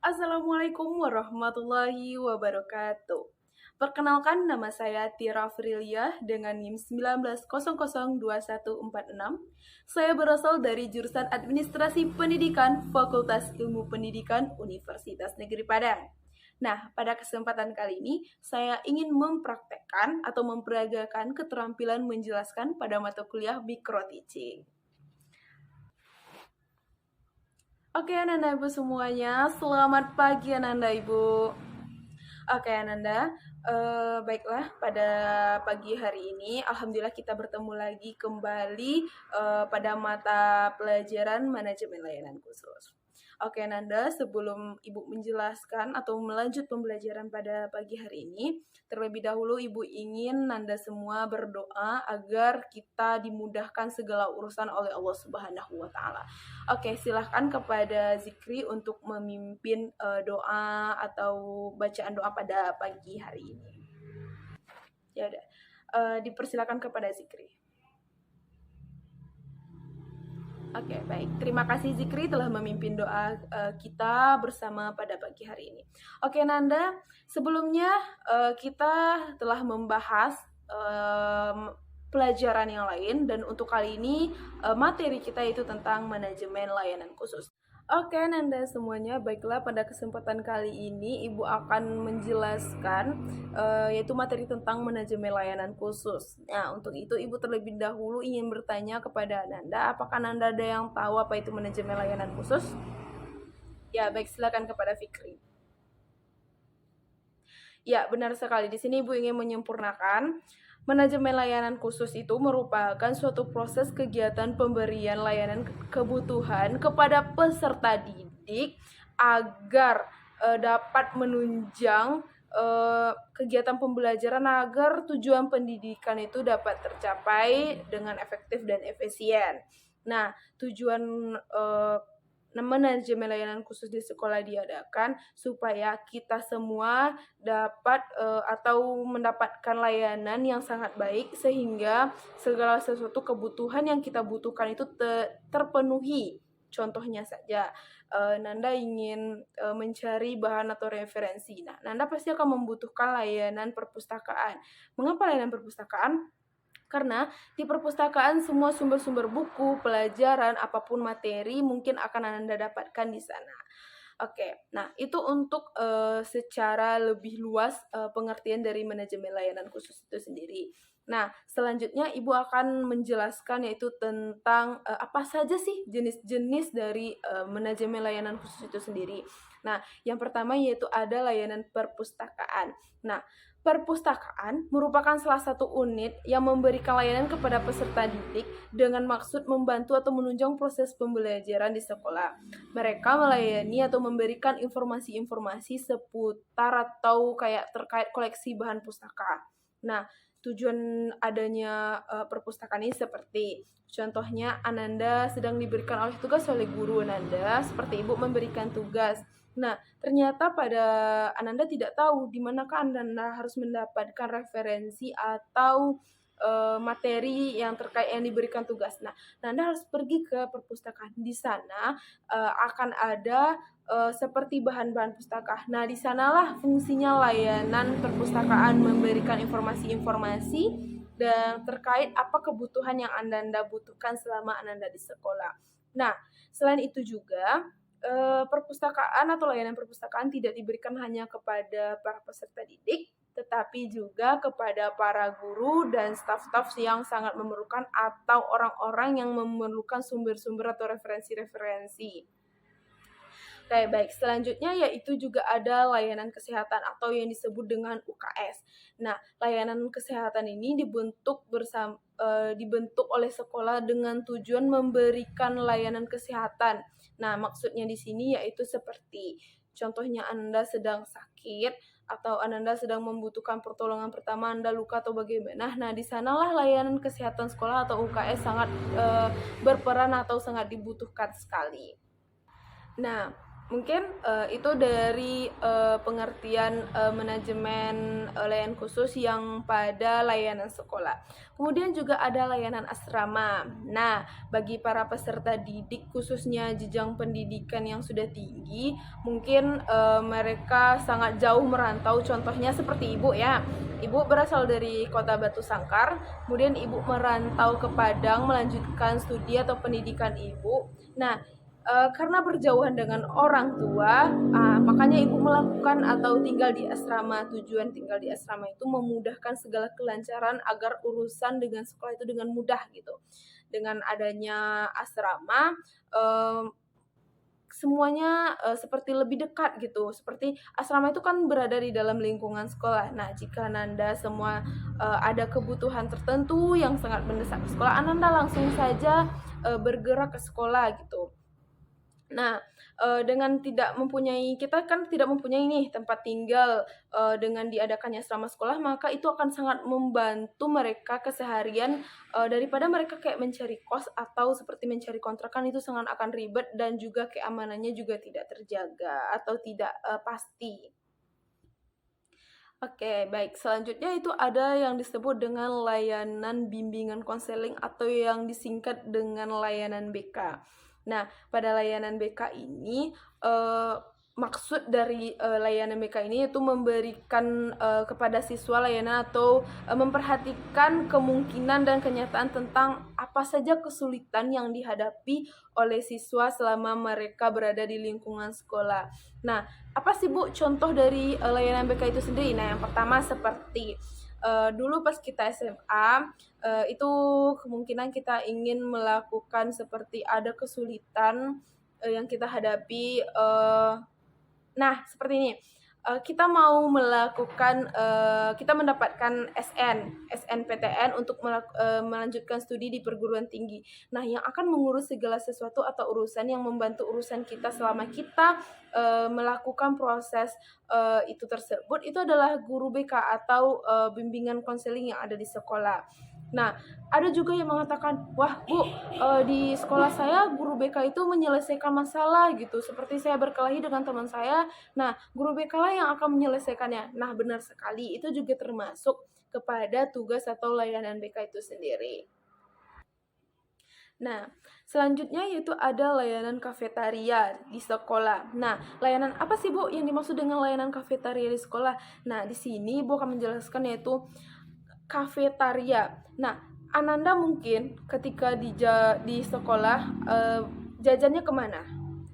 Assalamualaikum warahmatullahi wabarakatuh. Perkenalkan, nama saya Tira Frilia dengan NIM 19002146. Saya berasal dari jurusan Administrasi Pendidikan Fakultas Ilmu Pendidikan Universitas Negeri Padang. Nah, pada kesempatan kali ini saya ingin mempraktekkan atau memperagakan keterampilan menjelaskan pada mata kuliah micro teaching. Oke, Ananda Ibu semuanya, selamat pagi Ananda Ibu. Oke, Ananda. Baiklah, pada pagi hari ini, alhamdulillah kita bertemu lagi kembali pada mata pelajaran manajemen layanan khusus. Oke, Nanda, sebelum Ibu menjelaskan atau melanjut pembelajaran pada pagi hari ini, terlebih dahulu Ibu ingin Nanda semua berdoa agar kita dimudahkan segala urusan oleh Allah Subhanahu wa Ta'ala. Oke, silahkan kepada Zikri untuk memimpin doa atau bacaan doa pada pagi hari ini. Ya udah, dipersilakan kepada Zikri. Oke, baik. Terima kasih Zikri telah memimpin doa kita bersama pada pagi hari ini. Oke, Nanda, sebelumnya kita telah membahas pelajaran yang lain, dan untuk kali ini materi kita itu tentang manajemen layanan khusus. Oke, Nanda semuanya, baiklah, pada kesempatan kali ini Ibu akan menjelaskan yaitu materi tentang manajemen layanan khusus. Nah, untuk itu Ibu terlebih dahulu ingin bertanya kepada Nanda, apakah Nanda ada yang tahu apa itu manajemen layanan khusus? Ya, baik, silakan kepada Fikri. Ya, benar sekali. Di sini Ibu ingin menyempurnakan. Manajemen layanan khusus itu merupakan suatu proses kegiatan pemberian layanan kebutuhan kepada peserta didik agar dapat menunjang kegiatan pembelajaran agar tujuan pendidikan itu dapat tercapai dengan efektif dan efisien. Nah, tujuan manajemen layanan khusus di sekolah diadakan supaya kita semua dapat atau mendapatkan layanan yang sangat baik sehingga segala sesuatu kebutuhan yang kita butuhkan itu terpenuhi. Contohnya saja, Nanda ingin mencari bahan atau referensi. Nah, Nanda pasti akan membutuhkan layanan perpustakaan. Mengapa layanan perpustakaan? Karena di perpustakaan semua sumber-sumber buku, pelajaran, apapun materi mungkin akan Anda dapatkan di sana. Oke, nah itu untuk secara lebih luas pengertian dari manajemen layanan khusus itu sendiri. Nah, selanjutnya Ibu akan menjelaskan yaitu tentang apa saja sih jenis-jenis dari manajemen layanan khusus itu sendiri. Nah, yang pertama yaitu ada layanan perpustakaan. Nah, perpustakaan merupakan salah satu unit yang memberikan layanan kepada peserta didik dengan maksud membantu atau menunjang proses pembelajaran di sekolah. Mereka melayani atau memberikan informasi-informasi seputar atau kayak terkait koleksi bahan pustaka. Nah, tujuan adanya perpustakaan ini seperti contohnya Ananda sedang diberikan oleh tugas oleh guru Ananda, seperti Ibu memberikan tugas. Nah, ternyata pada Ananda tidak tahu di manakah Ananda harus mendapatkan referensi atau materi yang terkait yang diberikan tugas. Nah, Anda harus pergi ke perpustakaan. Di sana akan ada seperti bahan-bahan pustaka. Nah, di sanalah fungsinya layanan perpustakaan memberikan informasi-informasi dan terkait apa kebutuhan yang Anda butuhkan selama Anda di sekolah. Nah, selain itu juga perpustakaan atau layanan perpustakaan tidak diberikan hanya kepada para peserta didik, tetapi juga kepada para guru dan staf-staf yang sangat memerlukan atau orang-orang yang memerlukan sumber-sumber atau referensi-referensi. Oke, baik. Selanjutnya yaitu juga ada layanan kesehatan atau yang disebut dengan UKS. Nah, layanan kesehatan ini dibentuk oleh sekolah dengan tujuan memberikan layanan kesehatan. Nah, maksudnya di sini yaitu seperti contohnya Anda sedang sakit atau Anda sedang membutuhkan pertolongan pertama, Anda luka atau bagaimana. Nah, di sanalah layanan kesehatan sekolah atau UKS sangat berperan atau sangat dibutuhkan sekali. Nah, Mungkin itu dari pengertian manajemen layanan khusus yang pada layanan sekolah. Kemudian juga ada layanan asrama. Nah, bagi para peserta didik khususnya jenjang pendidikan yang sudah tinggi, mungkin mereka sangat jauh merantau. Contohnya seperti Ibu ya. Ibu berasal dari Kota Batu Sangkar, kemudian Ibu merantau ke Padang melanjutkan studi atau pendidikan Ibu. Nah, karena berjauhan dengan orang tua, makanya ibu melakukan atau tinggal di asrama. Tujuan tinggal di asrama itu memudahkan segala kelancaran agar urusan dengan sekolah itu dengan mudah gitu. Dengan adanya asrama, semuanya seperti lebih dekat gitu. Seperti asrama itu kan berada di dalam lingkungan sekolah. Nah, jika Nanda semua ada kebutuhan tertentu yang sangat mendesak di sekolah, Ananda langsung saja bergerak ke sekolah gitu. Nah, dengan kita kan tidak mempunyai nih tempat tinggal, dengan diadakannya asrama sekolah, maka itu akan sangat membantu mereka keseharian, daripada mereka kayak mencari kos atau seperti mencari kontrakan itu sangat akan ribet dan juga keamanannya juga tidak terjaga atau tidak, pasti. Oke, baik. Selanjutnya itu ada yang disebut dengan layanan bimbingan konseling atau yang disingkat dengan layanan BK. Nah, pada layanan BK ini, maksud dari, layanan BK ini itu memberikan, kepada siswa layanan atau, memperhatikan kemungkinan dan kenyataan tentang apa saja kesulitan yang dihadapi oleh siswa selama mereka berada di lingkungan sekolah. Nah, apa sih Bu contoh dari, layanan BK itu sendiri? Nah, yang pertama seperti, dulu pas kita SMA, itu kemungkinan kita ingin melakukan seperti ada kesulitan, yang kita hadapi, nah seperti ini, kita mau melakukan, kita mendapatkan SNPTN untuk melanjutkan studi di perguruan tinggi. Nah, yang akan mengurus segala sesuatu atau urusan yang membantu urusan kita selama kita, melakukan proses, itu tersebut, itu adalah guru BK atau, bimbingan konseling yang ada di sekolah. Nah, ada juga yang mengatakan, "Wah Bu, di sekolah saya guru BK itu menyelesaikan masalah gitu, seperti saya berkelahi dengan teman saya, nah guru BK lah yang akan menyelesaikannya." Nah, benar sekali, itu juga termasuk kepada tugas atau layanan BK itu sendiri. Nah, selanjutnya yaitu ada layanan kafetaria di sekolah. Nah, layanan apa sih Bu yang dimaksud dengan layanan kafetaria di sekolah? Nah, di sini Ibu akan menjelaskan yaitu kafetaria. Nah, Ananda mungkin ketika di sekolah, jajannya kemana?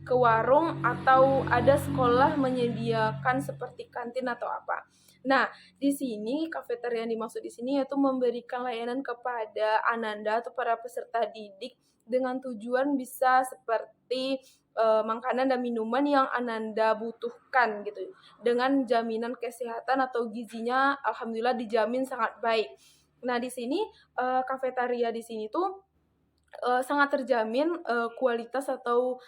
Ke warung atau ada sekolah menyediakan seperti kantin atau apa? Nah, di sini kafetaria yang dimaksud di sini yaitu memberikan layanan kepada Ananda atau para peserta didik dengan tujuan bisa seperti, makanan dan minuman yang Ananda butuhkan gitu, dengan jaminan kesehatan atau gizinya alhamdulillah dijamin sangat baik. Nah, di sini, kafetaria di sini tuh, sangat terjamin, kualitas atau,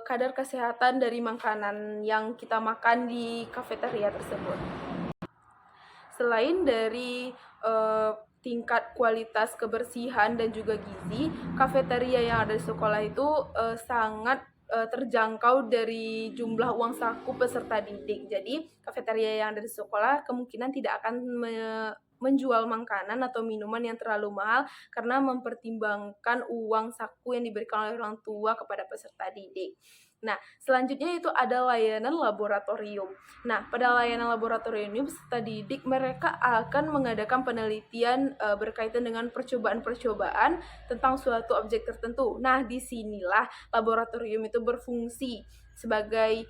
kadar kesehatan dari makanan yang kita makan di kafetaria tersebut. Selain dari, tingkat kualitas kebersihan dan juga gizi, kafetaria yang ada di sekolah itu, sangat, terjangkau dari jumlah uang saku peserta didik. Jadi, kafetaria yang ada di sekolah kemungkinan tidak akan menjual makanan atau minuman yang terlalu mahal karena mempertimbangkan uang saku yang diberikan oleh orang tua kepada peserta didik. Nah, selanjutnya itu ada layanan laboratorium. Nah, pada layanan laboratorium ini peserta didik mereka akan mengadakan penelitian, berkaitan dengan percobaan-percobaan tentang suatu objek tertentu. Nah, disinilah laboratorium itu berfungsi sebagai,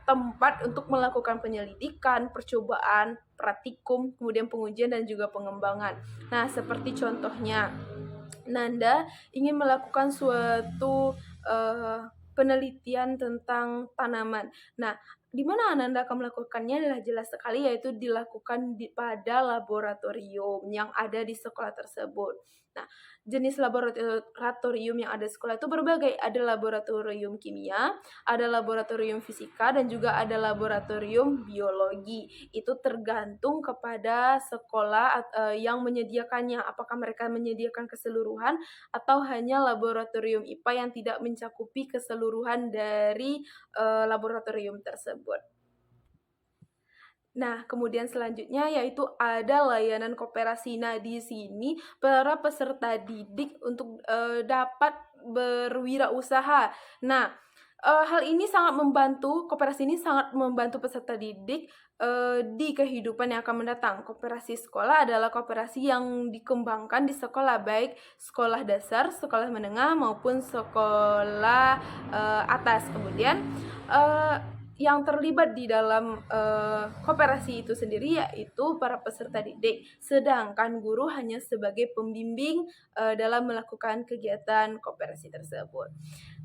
tempat untuk melakukan penyelidikan, percobaan, praktikum, kemudian pengujian dan juga pengembangan. Nah, seperti contohnya, Nanda ingin melakukan suatu, penelitian tentang tanaman. Nah, Di mana Ananda akan melakukannya adalah jelas sekali, yaitu dilakukan pada laboratorium yang ada di sekolah tersebut. Nah, jenis laboratorium yang ada di sekolah itu berbagai, ada laboratorium kimia, ada laboratorium fisika, dan juga ada laboratorium biologi. Itu tergantung kepada sekolah yang menyediakannya, apakah mereka menyediakan keseluruhan atau hanya laboratorium IPA yang tidak mencakupi keseluruhan dari laboratorium tersebut. Nah, kemudian selanjutnya yaitu ada layanan koperasi. Nah, di sini para peserta didik untuk dapat berwirausaha. Nah, hal ini sangat membantu, koperasi ini sangat membantu peserta didik di kehidupan yang akan mendatang. Koperasi sekolah adalah koperasi yang dikembangkan di sekolah, baik sekolah dasar, sekolah menengah maupun sekolah atas. Kemudian yang terlibat di dalam koperasi itu sendiri yaitu para peserta didik, sedangkan guru hanya sebagai pembimbing dalam melakukan kegiatan koperasi tersebut.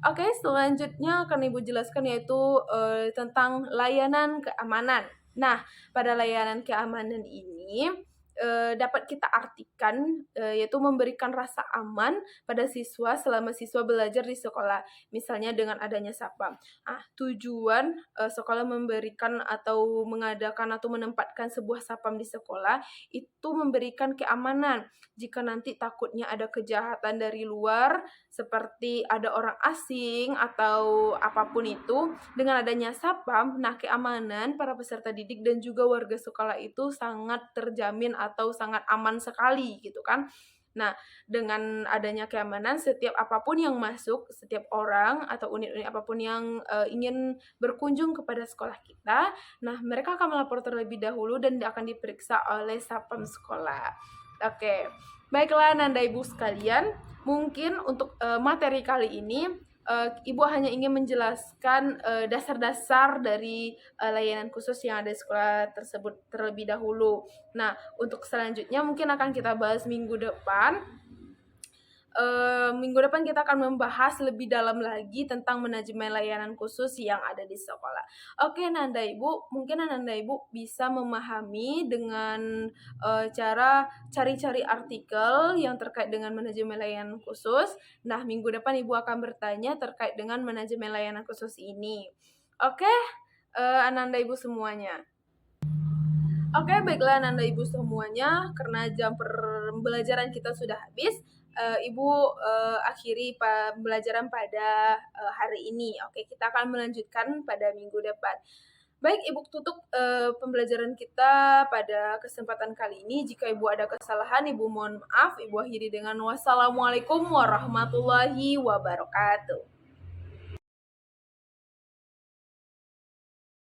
Oke, selanjutnya akan Ibu jelaskan yaitu tentang layanan keamanan. Nah, pada layanan keamanan ini dapat kita artikan yaitu memberikan rasa aman pada siswa selama siswa belajar di sekolah, misalnya dengan adanya satpam. Tujuan sekolah memberikan atau mengadakan atau menempatkan sebuah satpam di sekolah itu memberikan keamanan jika nanti takutnya ada kejahatan dari luar seperti ada orang asing atau apapun itu. Dengan adanya satpam, nah keamanan para peserta didik dan juga warga sekolah itu sangat terjamin atau sangat aman sekali gitu kan. Nah, dengan adanya keamanan, setiap apapun yang masuk, setiap orang atau unit-unit apapun yang ingin berkunjung kepada sekolah kita, nah mereka akan melapor terlebih dahulu dan akan diperiksa oleh satpam sekolah. Oke, baiklah Nanda Ibu sekalian, mungkin untuk materi kali ini Ibu hanya ingin menjelaskan dasar-dasar dari layanan khusus yang ada di sekolah tersebut terlebih dahulu. Nah, untuk selanjutnya mungkin akan kita bahas minggu depan. Minggu depan kita akan membahas lebih dalam lagi tentang manajemen layanan khusus yang ada di sekolah. Oke, Nanda Ibu, mungkin Nanda Ibu bisa memahami dengan cara cari-cari artikel yang terkait dengan manajemen layanan khusus. Nah, minggu depan Ibu akan bertanya terkait dengan manajemen layanan khusus ini. Oke, Ananda Ibu semuanya. Oke, baiklah Nanda Ibu semuanya, karena jam pembelajaran kita sudah habis, Ibu akhiri pembelajaran pada hari ini. Oke, kita akan melanjutkan pada minggu depan. Baik, Ibu tutup pembelajaran kita pada kesempatan kali ini. Jika Ibu ada kesalahan, Ibu mohon maaf. Ibu akhiri dengan wassalamualaikum warahmatullahi wabarakatuh.